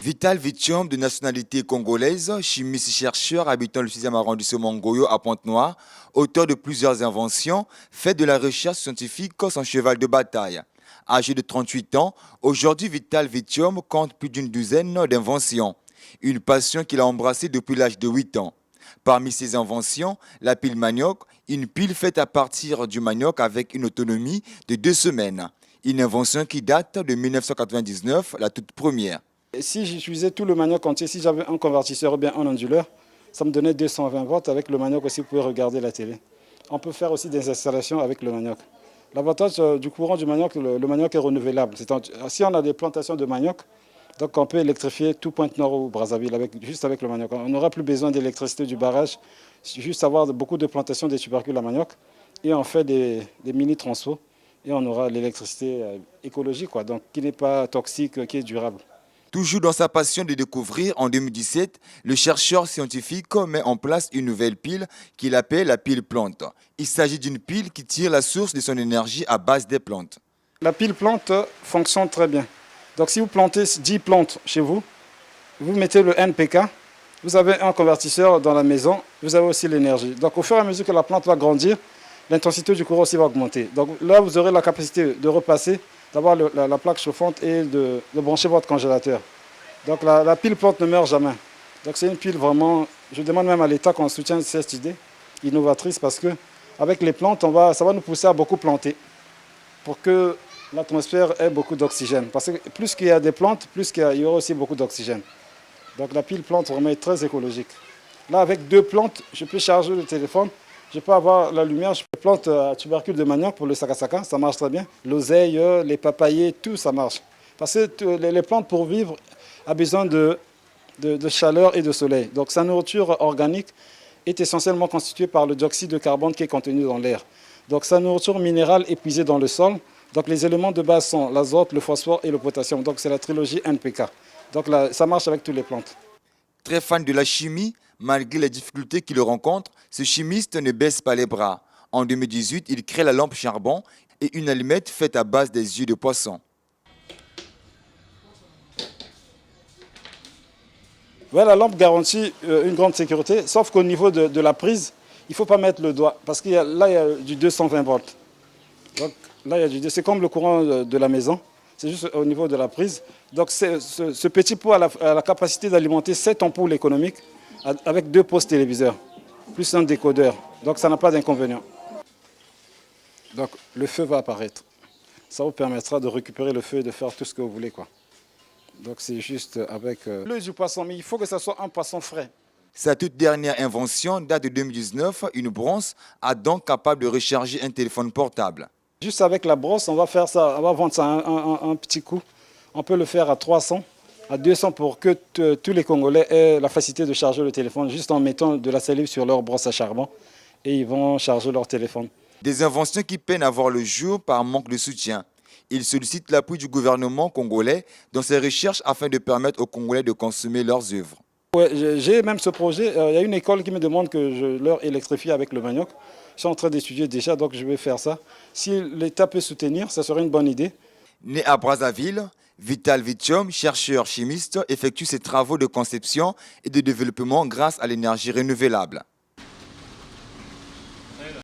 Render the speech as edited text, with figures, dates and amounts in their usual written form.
Vital Vitium, de nationalité congolaise, chimiste-chercheur habitant le 6e arrondissement Ngoyo à Pointe-Noire, auteur de plusieurs inventions, fait de la recherche scientifique son cheval de bataille. Âgé de 38 ans, aujourd'hui Vital Vitium compte plus d'une douzaine d'inventions. Une passion qu'il a embrassée depuis l'âge de 8 ans. Parmi ses inventions, la pile manioc, une pile faite à partir du manioc avec une autonomie de 2 semaines. Une invention qui date de 1999, la toute première. Si j'utilisais tout le manioc entier, si j'avais un convertisseur ou bien un onduleur, ça me donnait 220 volts. Avec le manioc aussi, vous pouvez regarder la télé. On peut faire aussi des installations avec le manioc. L'avantage du courant du manioc, le manioc est renouvelable. Si on a des plantations de manioc, donc on peut électrifier tout Pointe-Noire ou Brazzaville juste avec le manioc. On n'aura plus besoin d'électricité du barrage, juste avoir beaucoup de plantations des tubercules à manioc. Et on fait des mini-transfos et on aura l'électricité écologique, donc qui n'est pas toxique, qui est durable. Toujours dans sa passion de découvrir, en 2017, le chercheur scientifique met en place une nouvelle pile qu'il appelle la pile plante. Il s'agit d'une pile qui tire la source de son énergie à base des plantes. La pile plante fonctionne très bien. Donc si vous plantez 10 plantes chez vous, vous mettez le NPK, vous avez un convertisseur dans la maison, vous avez aussi l'énergie. Donc au fur et à mesure que la plante va grandir, l'intensité du courant aussi va augmenter. Donc là, vous aurez la capacité de repasser, d'avoir la plaque chauffante et de brancher votre congélateur. Donc la pile plante ne meurt jamais. Donc c'est une pile vraiment, je demande même à l'État qu'on soutienne cette idée innovatrice parce qu'avec les plantes, ça va nous pousser à beaucoup planter pour que l'atmosphère ait beaucoup d'oxygène. Parce que plus qu'il y a des plantes, plus il y aura aussi beaucoup d'oxygène. Donc la pile plante vraiment est très écologique. Là, avec 2 plantes, je peux charger le téléphone. Je peux avoir la lumière, je peux planter à tubercule de manioc pour le sakasaka, ça marche très bien. L'oseille, les papayers, tout ça marche. Parce que les plantes pour vivre ont besoin de chaleur et de soleil. Donc sa nourriture organique est essentiellement constituée par le dioxyde de carbone qui est contenu dans l'air. Donc sa nourriture minérale est puisée dans le sol. Donc les éléments de base sont l'azote, le phosphore et le potassium. Donc c'est la trilogie NPK. Donc là, ça marche avec toutes les plantes. Très fan de la chimie, malgré les difficultés qu'il rencontre, ce chimiste ne baisse pas les bras. En 2018, il crée la lampe charbon et une allumette faite à base des yeux de poisson. Ouais, la lampe garantit une grande sécurité, sauf qu'au niveau de la prise, il ne faut pas mettre le doigt, parce qu'il là, il y a du 220 volts. Donc là, c'est comme le courant de la maison, c'est juste au niveau de la prise. Donc ce petit pot a la capacité d'alimenter 7 ampoules économiques avec 2 postes téléviseurs, plus un décodeur. Donc ça n'a pas d'inconvénient. Donc le feu va apparaître. Ça vous permettra de récupérer le feu et de faire tout ce que vous voulez, Donc c'est juste avec l'œil du poisson, mais il faut que ce soit un poisson frais. Sa toute dernière invention date de 2019, une brosse à dents capable de recharger un téléphone portable. Juste avec la brosse, on va faire ça, on va vendre ça un petit coup. On peut le faire à 300, à 200 pour que tous les Congolais aient la facilité de charger le téléphone juste en mettant de la salive sur leur brosse à charbon et ils vont charger leur téléphone. Des inventions qui peinent à voir le jour par manque de soutien. Il sollicite l'appui du gouvernement congolais dans ses recherches afin de permettre aux Congolais de consommer leurs œuvres. Ouais, j'ai même ce projet. Il y a une école qui me demande que je leur électrifie avec le manioc. Je suis en train d'étudier déjà, donc je vais faire ça. Si l'État peut soutenir, ça serait une bonne idée. Né à Brazzaville, Vital Vitium, chercheur chimiste, effectue ses travaux de conception et de développement grâce à l'énergie renouvelable.